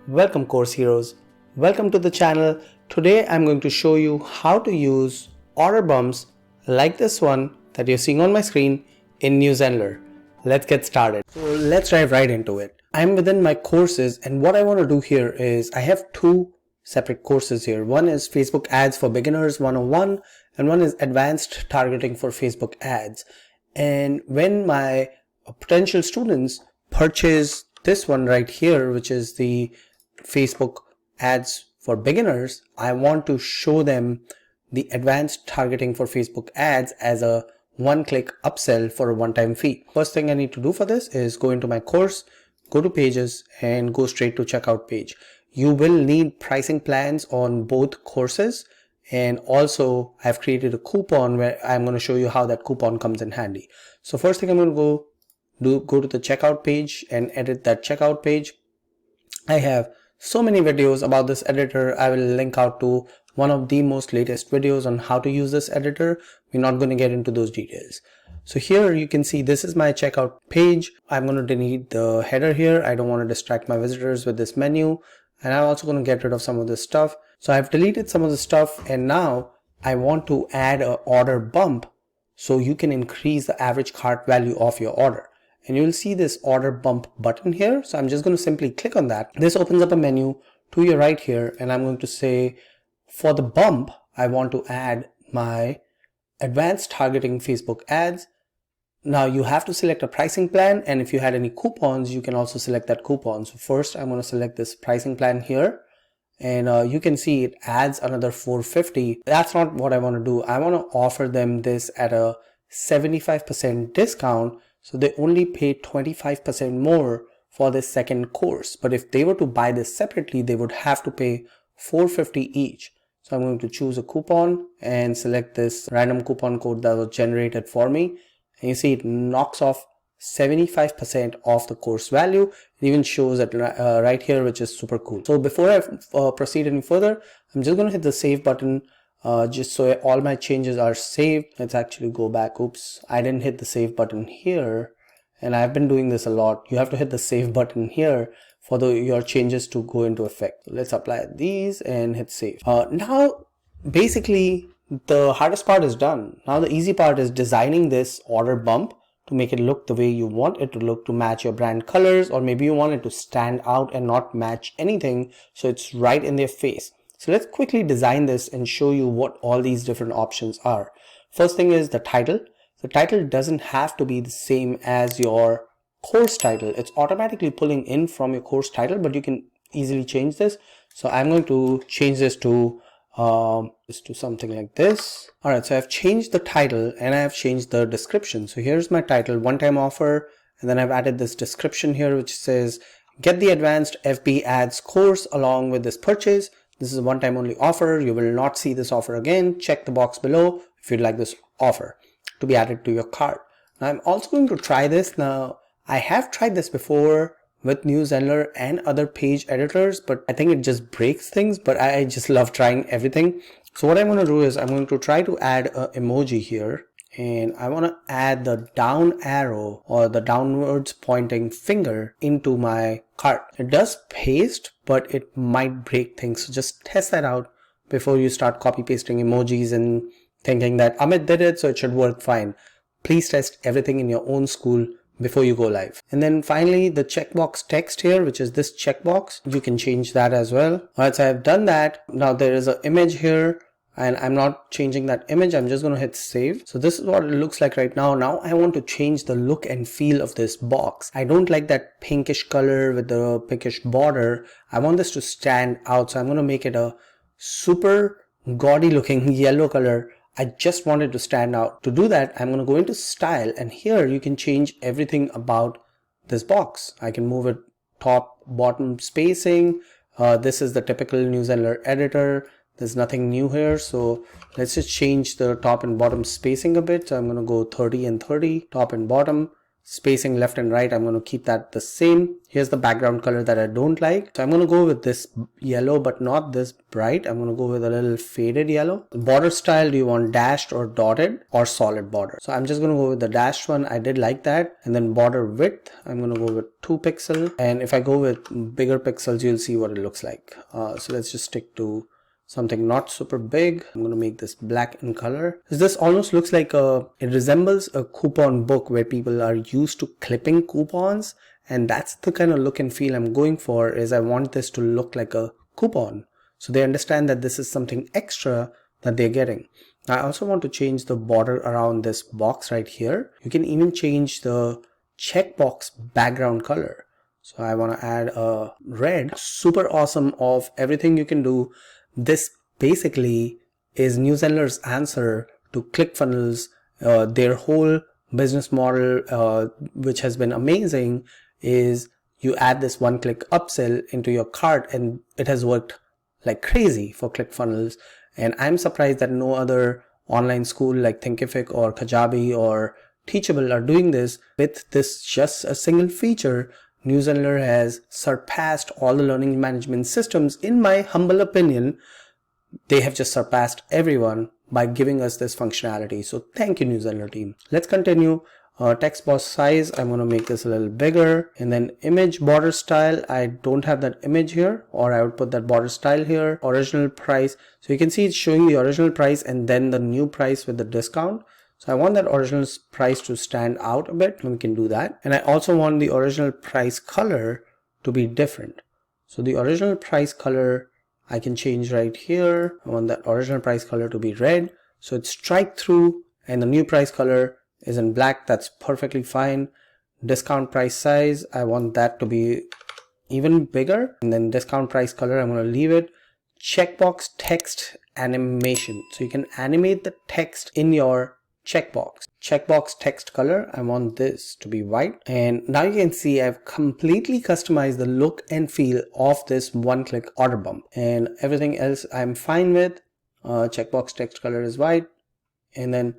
Welcome course heroes. Welcome to the channel. Today I'm going to show you how to use order bumps like this one that you're seeing on my screen in Newsendler. Let's get started. So let's dive right into it. I'm within my courses and what I want to do here is I have two separate courses here. One is Facebook Ads for Beginners 101 and one is Advanced Targeting for Facebook Ads. And when my potential students purchase this one right here, which is the Facebook Ads for Beginners, I want to show them the Advanced Targeting for Facebook Ads as a one-click upsell for a one-time fee. First thing I need to do for this is go into my course, go to pages and go straight to checkout page. You will need pricing plans on both courses, and also I've created a coupon where I'm going to show you how that coupon comes in handy. So first thing I'm going to go to the checkout page and edit that checkout page. I have so many videos about this editor. I will link out to one of the most latest videos on how to use this editor. We're not going to get into those details. So here you can see this is my checkout page. I'm going to delete the header here. I don't want to distract my visitors with this menu. And I'm also going to get rid of some of this stuff. So I've deleted some of the stuff and now I want to add an order bump so you can increase the average cart value of your order. And you'll see this order bump button here. So I'm just going to simply click on that. This opens up a menu to your right here. And I'm going to say for the bump, I want to add my Advanced Targeting Facebook Ads. Now you have to select a pricing plan. And if you had any coupons, you can also select that coupon. So first I'm going to select this pricing plan here. And you can see it adds another $450. That's not what I want to do. I want to offer them this at a 75% discount. So they only pay 25% more for this second course. But if they were to buy this separately, they would have to pay $450 each. So I'm going to choose a coupon and select this random coupon code that was generated for me. And you see it knocks off 75% of the course value. It even shows it right here, which is super cool. So before I proceed any further, I'm just going to hit the save button. Just so all my changes are saved. Let's actually go back. Oops, I didn't hit the save button here. And I've been doing this a lot. You have to hit the save button here for your changes to go into effect. So let's apply these and hit save. Now, basically, the hardest part is done. Now the easy part is designing this order bump to make it look the way you want it to look, to match your brand colors, or maybe you want it to stand out and not match anything. So it's right in their face. So let's quickly design this and show you what all these different options are. First thing is the title. The title doesn't have to be the same as your course title. It's automatically pulling in from your course title, but you can easily change this. So I'm going to change this to something like this. All right, so I've changed the title and I have changed the description. So here's my title, one-time offer, and then I've added this description here, which says, get the Advanced FB Ads course along with this purchase. This is a one-time only offer. You will not see this offer again. Check the box below if you'd like this offer to be added to your cart. Now I'm also going to try this. Now I have tried this before with Newsendler and other page editors, but I think it just breaks things, but I just love trying everything. So what I'm going to do is I'm going to try to add an emoji here. And I want to add the down arrow or the downwards pointing finger into my cart. It does paste, but it might break things. So just test that out before you start copy pasting emojis and thinking that Amit did it, so it should work fine. Please test everything in your own school before you go live. And then finally the checkbox text here, which is this checkbox, you can change that as well. All right, so I've done that. Now there is an image here. And I'm not changing that image. I'm just going to hit save. So this is what it looks like right now. Now I want to change the look and feel of this box. I don't like that pinkish color with the pinkish border. I want this to stand out. So I'm going to make it a super gaudy looking yellow color. I just want it to stand out. To do that, I'm going to go into style. And here you can change everything about this box. I can move it top, bottom spacing. This is the typical Newsendler editor. There's nothing new here, so let's just change the top and bottom spacing a bit. So I'm going to go 30 and 30, top and bottom. spacing left and right, I'm going to keep that the same. Here's the background color that I don't like. So I'm going to go with this yellow, but not this bright. I'm going to go with a little faded yellow. Border style, do you want dashed or dotted or solid border? So I'm just going to go with the dashed one. I did like that. And then border width, I'm going to go with 2 pixels. And if I go with bigger pixels, you'll see what it looks like. So let's just stick to something not super big. I'm going to make this black in color. This almost looks like it resembles a coupon book where people are used to clipping coupons, and that's the kind of look and feel I'm going for. Is I want this to look like a coupon, so they understand that this is something extra that they're getting. I also want to change the border around this box right here. You can even change the checkbox background color. So I want to add a red. Super awesome of everything you can do. This basically is Newsendler's answer to ClickFunnels. Their whole business model, which has been amazing, is you add this one-click upsell into your cart, and it has worked like crazy for ClickFunnels. And I'm surprised that no other online school like Thinkific or Kajabi or Teachable are doing this. With this just a single feature, Newsendler has surpassed all the learning management systems. In my humble opinion, they have just surpassed everyone by giving us this functionality. So thank you, Newsendler team. Let's continue. Text box size, I'm going to make this a little bigger. And then image border style, I don't have that image here, or I would put that border style here. Original price, so you can see it's showing the original price and then the new price with the discount. So I want that original price to stand out a bit, and we can do that. And I also want the original price color to be different. So the original price color I can change right here. I want that original price color to be red. So it's strike through, and the new price color is in black. That's perfectly fine. Discount price size, I want that to be even bigger. And then discount price color, I'm going to leave it. Checkbox text animation. So you can animate the text in your checkbox text color, I want this to be white. And now you can see I've completely customized the look and feel of this one-click order bump, and everything else I'm fine with. Checkbox text color is white, and then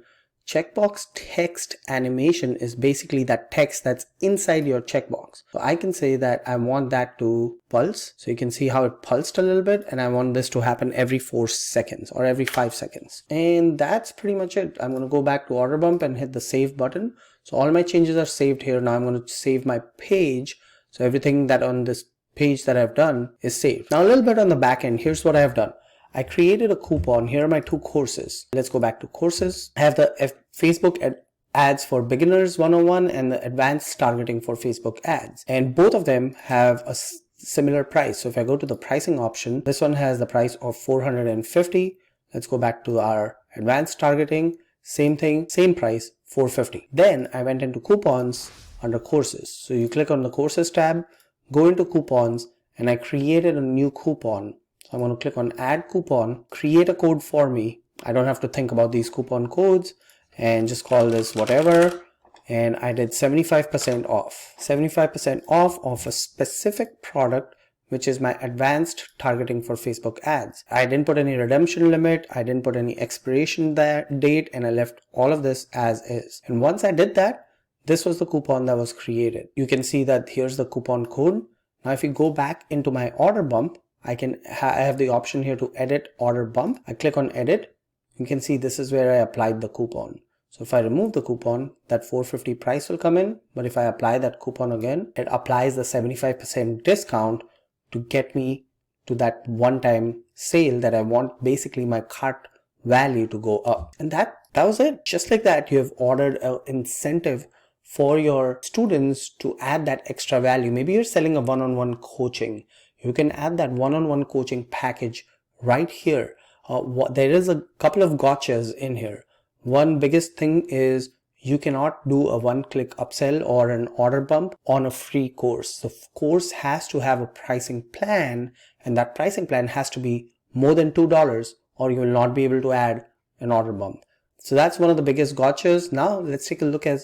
checkbox text animation is basically that text that's inside your checkbox. So I can say that I want that to pulse. So you can see how it pulsed a little bit, and I want this to happen every 4 seconds or every 5 seconds. And that's pretty much it. I'm going to go back to order bump and hit the save button. So all my changes are saved here. Now I'm going to save my page. So everything that on this page that I've done is saved. Now a little bit on the back end, here's what I have done. I created a coupon. Here are my 2 courses. Let's go back to courses. I have the Facebook ads for beginners 101 and the advanced targeting for Facebook ads. And both of them have a similar price. So if I go to the pricing option, this one has the price of $450. Let's go back to our advanced targeting. Same thing, same price, $450. Then I went into coupons under courses. So you click on the courses tab, go into coupons, and I created a new coupon. So I'm going to click on add coupon, create a code for me. I don't have to think about these coupon codes, and just call this whatever. And I did 75% off. 75% off of a specific product, which is my advanced targeting for Facebook ads. I didn't put any redemption limit. I didn't put any expiration date, and I left all of this as is. And once I did that, this was the coupon that was created. You can see that here's the coupon code. Now if you go back into my order bump, I have the option here to edit order bump. I click on edit. You can see this is where I applied the coupon. So if I remove the coupon, that $450 price will come in. But if I apply that coupon again, it applies the 75% discount to get me to that one-time sale that I want basically my cart value to go up. And that was it. Just like that, you have ordered an incentive for your students to add that extra value. Maybe you're selling a one-on-one coaching. You can add that one-on-one coaching package right here. There is a couple of gotchas in here. One biggest thing is you cannot do a one-click upsell or an order bump on a free course. The course has to have a pricing plan, and that pricing plan has to be more than $2 or you will not be able to add an order bump. So that's one of the biggest gotchas. Now let's take a look at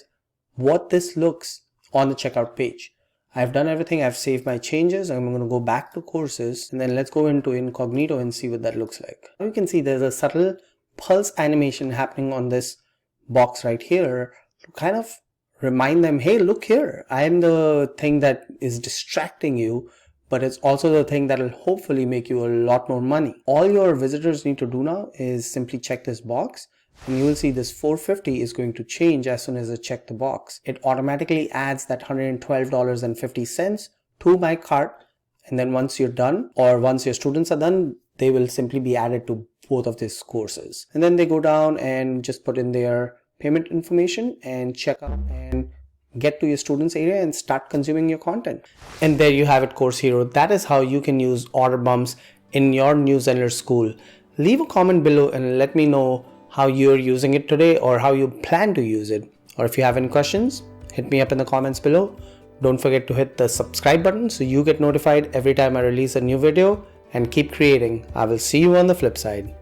what this looks on the checkout page. I've done everything. I've saved my changes. I'm going to go back to courses, and then let's go into incognito and see what that looks like. Now you can see there's a subtle pulse animation happening on this box right here to kind of remind them, hey, look here, I am the thing that is distracting you, but it's also the thing that will hopefully make you a lot more money. All your visitors need to do now is simply check this box, and you will see this 450 is going to change as soon as I check the box. It automatically adds that $112.50 to my cart, and then once you're done, or once your students are done, they will simply be added to both of these courses. And then they go down and just put in their payment information and check out and get to your students area and start consuming your content. And there you have it, Course Hero. That is how you can use order bumps in your Newzenler school. Leave a comment below and let me know how you're using it today or how you plan to use it. Or if you have any questions, hit me up in the comments below. Don't forget to hit the subscribe button so you get notified every time I release a new video, and keep creating. I will see you on the flip side.